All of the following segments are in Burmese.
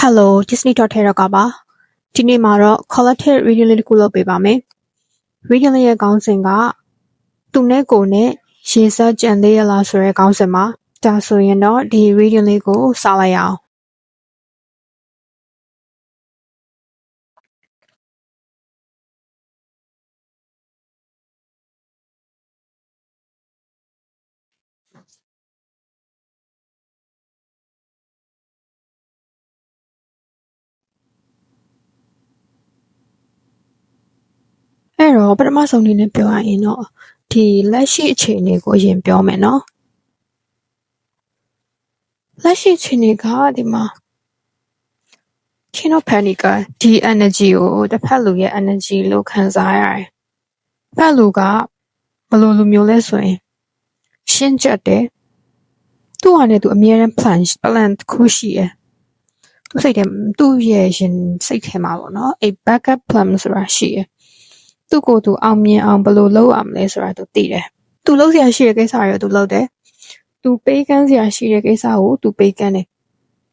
Hello Disney တော့ထဲတော့ကပါဒီနေ့မှာတော့ collective reading လေးတစ်ခုလုပ်ပေးပါမယ် reading လေးရဲ့ခေါင်းစဉ်ကသူနဲ့ကိုနဲ့ရေစက်ကြံသေးရလားဆိုတဲ့ခေါင်းစဉ်ပါဒါဆိုရင်တော့ဒီ reading လေးကိုစလိုက်ရအောင်အဲ့တော့ပထမဆုံးအနေနဲ့ပြောရရင်တော့ဒီလက်ရှိအခြေအနေကိုအရင်ပြောမယ်နော်လက်ရှိအခြေအနေကဒီမှာ King of Pentacles ဒီ energy ကိုတစ်ဖက်လူရဲ့ energy လို့ခံစားရတယ်တစ်ဖက်လူကဘယ်လိုလူမျိုးလဲဆိုရင်ရှင်းချက်တယ်သူ့ဟာနဲ့သူအမြဲတမ်း plan တစ်ခုရှိတယ်သူ့စိတ်ထဲသူ့ရဲ့ရင်စိတ်ထဲမှာပေါ့နော်အဲ့ backup plan ဆိုတာရှိတယ်သူ့ကိုယ်သူအောင်မြင်အောင်ဘယ်လိုလုပ်ရမလဲဆိုတာသူသိတယ်သူလုပ်စရာရှိတဲ့ကိစ္စတွေကိုသူလုပ်တယ်သူပေးကမ်းစရာရှိတဲ့ကိစ္စကိုသူပေးကမ်းတယ်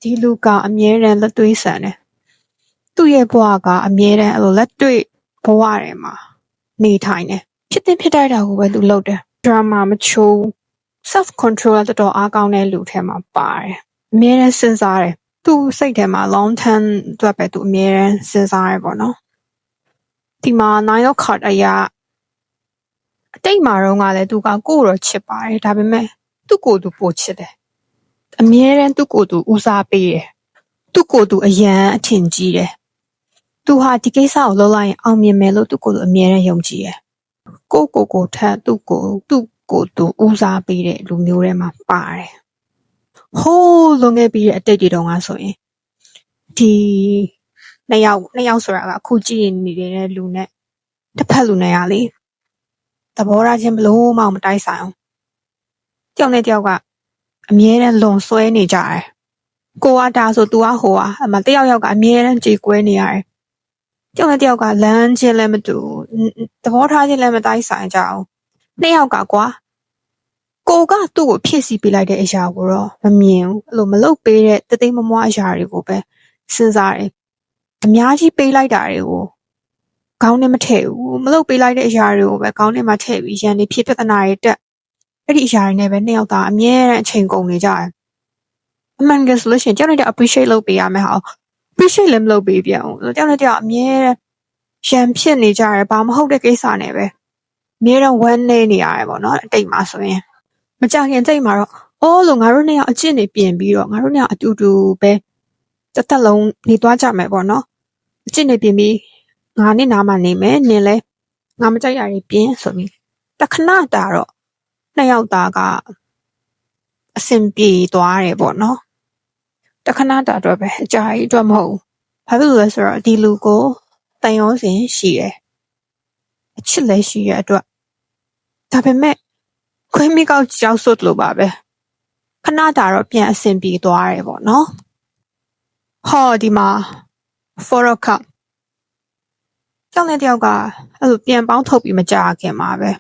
ဒီလူကအမြဲတမ်းလက်တွေ့ဆန်တယ်သူ့ရဲ့ဘဝကအမြဲတမ်းအဲ့လိုလက်တွေ့ဘဝထဲမှာနေထိုင်တယ်ဖြစ်တဲ့ဖြစ်တတ်တာကိုပဲသူလုပ်တယ် drama မချိုး self control တော်တော်အားကောင်းတဲ့လူထဲမှာပါတယ်အမြဲတမ်းစဉ်းစားတယ်သူ့စိတ်ထဲမှာ long term အတွက်ပဲသူအမြဲတမ်းစဉ်းစားရပေါ့နော်ဒီမှာ nine of cards အရာအတိတ်မှာတော့ကလည်းသူကကိုယ်တော့ချစ်ပါတယ်ဒါပေမဲ့သူ့ကိုယ်သူပိုချစ်တယ်အမြဲတမ်းသူ့ကိုယ်သူဦးစားပေးတယ်သူ့ကိုယ်သူအရန်အထင်ကြီးတယ်သူဟာဒီကိစ္စကိုလုပ်လိုက်ရင်အောင်မြင်မယ်လို့သူ့ကိုယ်သူအမြဲတမ်းယုံကြည်တယ်ကိုထက်သူ့ကိုသူဦးစားပေးတဲ့လူမျိုးထဲမှာပါတယ်ဟိုးလွန်ခဲ့ပြီးတဲ့အတိတ်တွေတုန်းကဆိုရင်ဒီနှစ်ယောက်ဆိုတာကအခုကြည့်နေတဲ့လူနဲ့တစ်ဖက်လူနဲ့ကလေသဘောထားချင်းဘလို့မှမတိုက်ဆိုင်အောင်တယောက်နဲ့တယောက်ကအမြဲတမ်းလွန်ဆွဲနေကြတယ်ကိုကဒါဆိုသူကဟိုကအမတယောက်ကအမြဲတမ်းကြေကွဲနေရတယ်တယောက်နဲ့တယောက်ကလမ်းချင်းလည်းမတူသဘောထားချင်းလည်းမတိုက်ဆိုင်ကြအောင်နှစ်ယောက်ကကွာကိုကသူ့ကိုဖြည့်ဆည်းပေးလိုက်တဲ့အရာကိုတော့မမြင်ဘူးအဲ့လိုမလုပ်ပေးတဲ့တသိမ်းမမွားအရာတွေကိုပဲစဉ်းစားတယ်အများကြီးပေးလိုက်တာတွေကိုခေါင်းနဲ့မထည့်ဘူးမလုပ်ပေးလိုက်တဲ့အရာတွေကိုပဲခေါင်းနဲ့မှထည့်ပြီးရန်နေဖြစ်ပြဿနာတွေတက်အဲ့ဒီအရာတွေနဲ့ပဲနှစ်ယောက်သားအမြဲတမ်းအချိန်ကုန်နေကြတယ်အမှန်ကဆိုလို့ရှိရင်တယောက်နဲ့တယောက် appreciate လုပ်ပေးရမယ်ဟာ appreciate လည်းမလုပ်ပေးပြန်ဘူးတယောက်နဲ့တယောက်အမြဲတမ်းရန်ဖြစ်နေကြတယ်ဘာမဟုတ်တဲ့ကိစ္စနဲ့ပဲအမြဲတမ်းဝမ်းနေနေရတယ်ပေါ့နော်အတိတ်မှာဆိုရင်မကြခင်စိတ်မှာတော့အော်လို့ငါတို့နှစ်ယောက်အကျင့်တွေပြင်ပြီးတော့ငါတို့နှစ်ယောက်အတူတူပဲတစ်သက်လုံးနေသွားကြမယ်ပေါ့နော်အကျင့်တွေပြင်ပြီးငါနဲ့နားမှနေမယ်နင်လဲငါမကြိုက်ရည်ပြင်ဆိုပြီးတခဏတာတော့နှစ်ယောက်သားကအဆင်ပြေသွားတယ်ပေါ့နော်တခဏတာတော့ပဲအကြာကြီးအတွက်မဟုတ်ဘာဖြစ်လို့လဲဆိုတော့ဒီလူကိုတန်ရောစင်ရှိတယ်အချစ်လည်းရှိရအတွက်ဒါပေမဲ့ခွေးမိကောက်ကြောက်စွတ်လို့ပါပဲခဏတာတော့ပြန်အဆင်ပြေသွားတယ်ပေါ့နော်ဟောဒီမှာ for a cup ကြောက်တဲ့တယောက်ကအဲ့လိုပြန်ပေါင်းထုတ်ပြီးမကြခင်မှာပဲ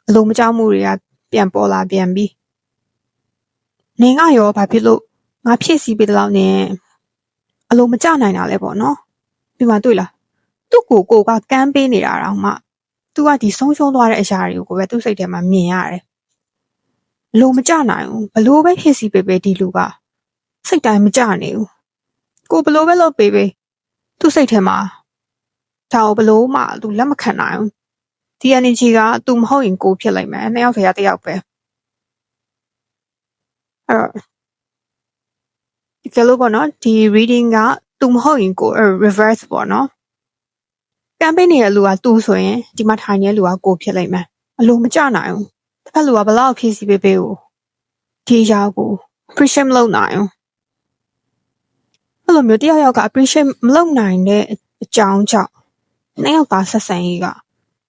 အလိုမကြောက်မှုတွေကပြန်ပေါ်လာပြန်ပြီးနင်ကရောဘာဖြစ်လို့ငါဖြည့်ဆည်းပေးတဲ့လောက်နဲ့အလိုမကြနိုင်တာလဲပေါ့နော်ဒီမှာတွေ့လားသူ့ကိုကကမ်းပေးနေတာတော့မှသူကဒီဆုံးရှုံးသွားတဲ့အရာတွေကိုပဲသူ့စိတ်ထဲမှာမြင်ရတယ်အလိုမကြနိုင်ဘူးဘလို့ပဲဖြည့်ဆည်းပေးဒီလူကစိတ်တိုင်းမကြနေဘူးကိုဘလို့ပဲလုပ်ပေးသူ့စိတ်ထဲမှာဒါကိုဘလို့မှသူလက်မခံနိုင်ဘူးဒီ energy ကသူမဟုတ်ရင်ကိုဖြစ်လိုက်မယ်နှစ်ယောက်ထဲကတစ်ယောက်ပဲအဲ့တော့ဒီကလေးပေါ့နော်ဒီ reading ကသူမဟုတ်ရင်ကို reverse ပေါ့နော်ကမ်ပိန်းနေတဲ့လူကသူဆိုရင်ဒီမှာထိုင်နေတဲ့လူကကိုဖြစ်လိုက်မယ်အလိုမကြနိုင်ဘူးတစ်ဖက်လူကဘလောက်ဖြည့်ဆည်းပေးကိုဒီရောက်ကို appreciate မလုပ်နိုင်ဘူးအဲ့လိုမျိုးတယောက်က appreciate မလုပ်နိုင်တဲ့အကြောင်းကြောင့်နှစ်ယောက်သားဆက်ဆံရေးက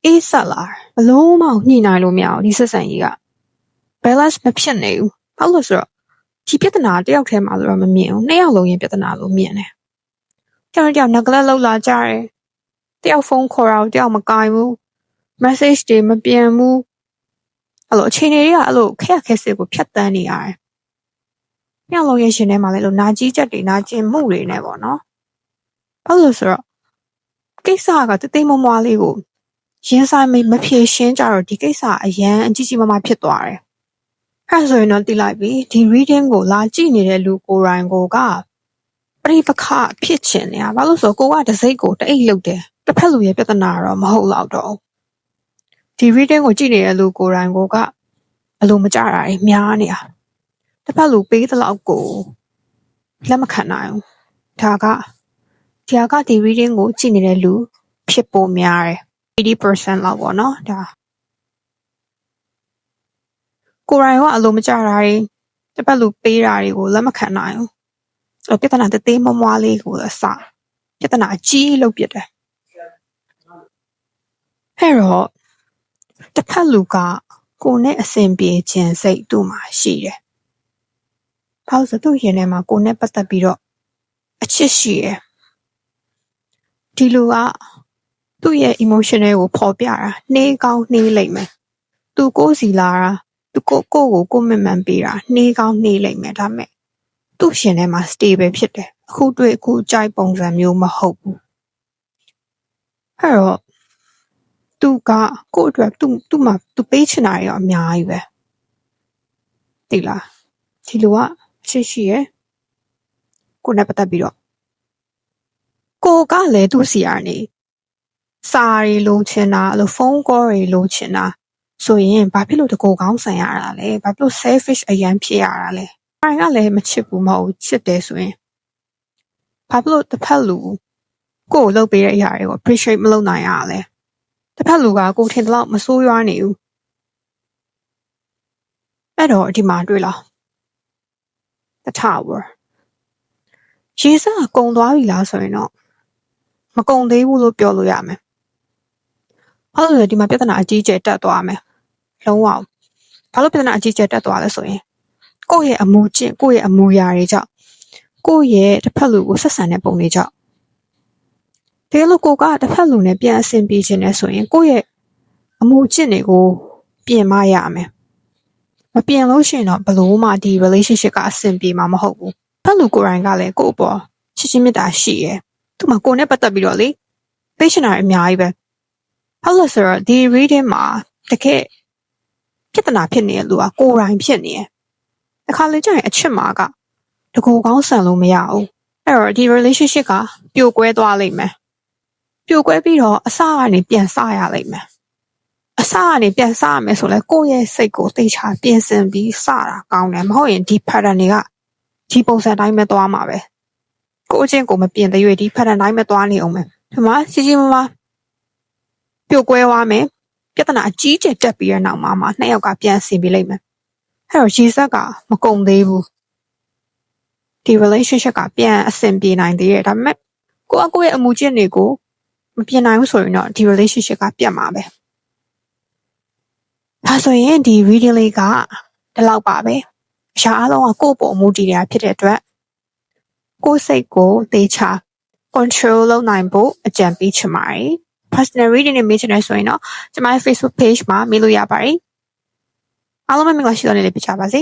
အေးဆက်လာဘလို့မှညှိနှိုင်းလို့မရဘူးဒီဆက်ဆံရေးက balance မဖြစ်နေဘူးဘာလို့ဆိုတော့ဒီပြဿနာတယောက်ထဲမှာဆိုတော့မမြင်ဘူးနှစ်ယောက်လုံးရင်ပြဿနာလို့မြင်တယ်တယောက် neglect လုပ်လာကြတယ်တယောက်ဖုန်းခေါ်တာကိုတယောက်မကိုင်ဘူး message တွေမပြန်ဘူးအဲ့လိုအခြေအနေတွေကအဲ့လိုခက်စစ်ကိုဖြတ်တန်းနေရတယ် ညလုံးရဲ့ရှင်ထဲမှာလည်းလို့နာကြီးချက်တွေနာကျင်မှုတွေနဲ့ပေါ့နော်ဘာလို့ဆိုတော့ကိစ္စကတသိမ့်မမွားလေးကိုရင်ဆိုင်မဖြေရှင်းကြတော့ဒီကိစ္စအရန်အကြီးကြီးမားမားဖြစ်သွားတယ်အဲ့ဆိုရင်တော့သိလိုက်ပြီဒီ reading ကိုလာကြည့်နေတဲ့လူကိုယ်တိုင်ကိုကပရိပခဖြစ်ချင်နေတာဘာလို့ဆိုတော့ကိုကတစိမ့်ကိုတအိတ်လုတ်တယ်တစ်ဖက်လူရဲ့ပြဿနာတော့မဟုတ်တော့တော့ဒီ reading ကိုကြည့်နေတဲ့လူကိုယ်တိုင်ကိုကအလိုမကျတာတွေများနေတာတစ်ဖက်လူပေးတဲ့လောက်ကိုလက်မခံနိုင်ဘူးဒါကဒီ reading ကိုကြည့်နေတဲ့လူဖြစ်ပေါ်များတယ်80% လောက်ပေါ့နော်ဒါကိုယ်တိုင်ကအလိုမကျတာတွေတစ်ဖက်လူပေးတာတွေကိုလက်မခံနိုင်ဘူးပြဿနာတသေးမမွားလေးကိုအစပြဿနာအကြီးလုပ်ပြတယ်အဲ့တော့တစ်ဖက်လူကကိုနဲ့အဆင်ပြေခြင်းစိတ်သူ့မှာရှိတယ်ဘာလို့ဆိုသူ့ရင်ထဲမှာကိုနဲ့ပတ်သက်ပြီးတော့အချစ်ရှိတယ်ဒီလူကသူ့ရဲ့ emotional ကိုဖော်ပြတာနှေးကောင်းနှေးလိမ့်မယ်သူကိုယ်စီလာတာသူကိုမမှန်ပေးတာနှေးကောင်းနှေးလိမ့်မယ်ဒါပေမဲ့သူ့ရှင်ထဲမှာ stable ဖြစ်တယ်အခုတွေ့အခုကြိုက်ပုံစံမျိုးမဟုတ်ဘူးအဲ့တော့သူကကိုယ့်အတွက်သူ့မှာသူပေးချင်တာရောအများကြီးပဲသိလားဒီလူကအချစ်ရှိရယ်ကိုနဲ့ပတ်သက်ပြီးတော့ကိုကလည်းသူ့စီကနေစာရီလိုချင်တာအဲ့လိုဖုန်းကောတွေလိုချင်တာဆိုရင်ဘာဖြစ်လို့တကိုကောင်းဆန်ရတာလဲဘာဖြစ်လို့ selfish အရန်ဖြစ်ရတာလဲအိုင်ကလည်းမချစ်ဘူးမဟုတ်ချစ်တယ်ဆိုရင်ဘာဖြစ်လို့တစ်ဖက်လူကိုလှုပ်ပေးတဲ့အရာတွေကို appreciate မလုပ်နိုင်ရလဲတစ်ဖက်လူကကိုထင်တယ်လို့မဆိုးရွားနေဘူးအဲ့တော့ဒီမှာတွေ့လား The Tower ရေစကကုံသွားပြီလားဆိုရင်တော့မကုံသေးဘူးလို့ပြောလို့ရမယ်ဘာလို့လဲဒီမှာပြဿနာအကြီးကျယ်တက်သွားမယ်လုံးဝဘာလို့ပြဿနာအကြီးကျယ်တက်သွားလဲဆိုရင်ကိုယ့်ရဲ့အမူကျင့်ကိုယ့်ရဲ့အမူအရာတွေကြောင့်ကိုယ့်ရဲ့တစ်ဖက်လူကိုဆက်ဆံတဲ့ပုံတွေကြောင့်တကယ်လို့ကိုကတစ်ဖက်လူနဲ့ပြန်အဆင်ပြေခြင်းနဲ့ဆိုရင်ကိုယ့်ရဲ့အမူကျင့်တွေကိုပြင်မရမယ်မပြင်လို့ရှိရင်တော့ဘလို့မှဒီ relationship ကအဆင်ပြေမှာမဟုတ်ဘူးဖက်လူကိုယ်တိုင်ကလည်းကိုယ့်အပေါ်ချစ်ချင်းမေတ္တာရှိရယ်သူ့မှာကိုယ်နဲ့ပတ်သက်ပြီးတော့လေပေးချင်တာအများကြီးပဲဟုတ်လို့ဆိုတော့ဒီ reading မှာတကယ်ပြဿနာဖြစ်နေတဲ့လူကကိုယ်တိုင်ဖြစ်နေတယ်အခါလေကျရင်အချစ်မှာကတကူကောင်းဆန်လို့မရဘူးအဲ့တော့ဒီ relationship ကပြိုကွဲသွားလိမ့်မယ်ပြိုကွဲပြီးတော့အစကနေပြန်စရလိမ့်မယ်အစကနေပြန်စရမယ်ဆိုလဲကိုယ့်ရဲ့စိတ်ကိုသိချပြင်ဆင်ပြီးစတာကောင်းတယ်မဟုတ်ရင်ဒီ pattern တွေကဒီပုံစံတိုင်းပဲသွားမှာပဲကိုယ့်အချင်းကိုမပြင်တဲ့ရွေးဒီ pattern တိုင်းပဲသွားနေအောင်ပဲဒီမှာကြီးမပြိုကွဲသွားမယ်ပြဿနာအကြီးကျယ်တက်ပြီးတဲ့နောက်မှာနှစ်ယောက်ကပြန်ဆင်ပြေလိမ့်မယ်အဲ့တော့ရေစက်ကမကုံသေးဘူးဒီ relationship ကပြန်အဆင်ပြေနိုင်သေးတယ်ဒါပေမဲ့ကိုယ့်ရဲ့အမူအကျင့်တွေကိုမပြင်နိုင်ဘူးဆိုရင်တော့ဒီ relationship ကပြတ်မှာပဲဒါဆိုရင်ဒီ reading လေးကဒီလောက်ပါပဲအရာအလုံးကကိုယ့်ပေါ်မူတည်နေတာဖြစ်တဲ့အတွက်ကိုယ့်စိတ်ကိုသေချာ control လုပ်နိုင်ဖို့အကြံပေးချင်ပါတယ် personal reading နဲ့မေးချင်တယ်ဆိုရင်တော့ကျွန်မရဲ့ Facebook page မှာမေးလို့ရပါတယ်အားလုံးပဲမင်္ဂလာရှိသောနေ့လေးဖြစ်ကြပါစေ